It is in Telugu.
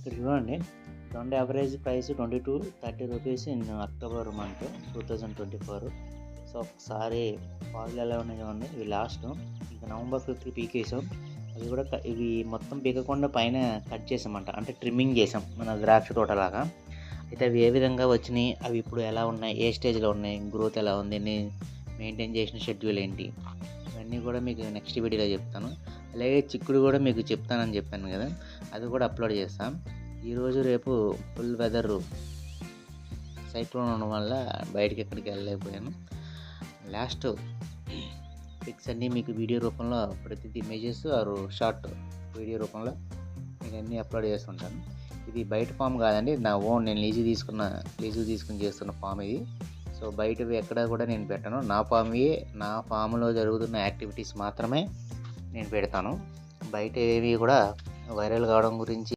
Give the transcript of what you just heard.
ఇక్కడ చూడండి round average price 22-30 rupees in October month 2024. So ఒకసారి పాలు ఎలా ఉన్నాయి చూడండి. ఇవి లాస్ట్ ఇంకా నవంబర్ 5th పీకేసాం. అవి కూడా ఇవి మొత్తం పీకకుండా పైన కట్ చేసామంట, అంటే ట్రిమ్మింగ్ చేసాం మన ద్రాక్ష తోటలాగా. అయితే అవి ఏ విధంగా వచ్చినాయి, అవి ఇప్పుడు ఎలా ఉన్నాయి, ఏ స్టేజ్లో ఉన్నాయి, గ్రోత్ ఎలా ఉంది, మెయింటైన్ చేసిన షెడ్యూల్ ఏంటి, ఇవన్నీ కూడా మీకు నెక్స్ట్ వీడియోలో చెప్తాను. అలాగే చిక్కుడు కూడా మీకు చెప్తానని చెప్పాను కదా, అది కూడా అప్లోడ్ చేస్తాం. ఈరోజు రేపు ఫుల్ వెదర్ సైక్లోన్ ఉండడం వల్ల బయటికి ఎక్కడికి వెళ్ళలేకపోయాను. లాస్ట్ పిక్స్ అన్నీ మీకు వీడియో రూపంలో ప్రతిదీ ఇమేజెస్ ఆర్ షార్ట్ వీడియో రూపంలో మీకు అన్నీ అప్లోడ్ చేస్తుంటాను. ఇది బయట ఫామ్ కాదండి, నా ఓన్, నేను లీజు తీసుకుని చేస్తున్న ఫామ్ ఇది. సో బయటవి ఎక్కడ కూడా నేను పెట్టను, నా ఫామ్లో జరుగుతున్న యాక్టివిటీస్ మాత్రమే నేను పెడతాను. బయట ఏవి కూడా వైరల్ కావడం గురించి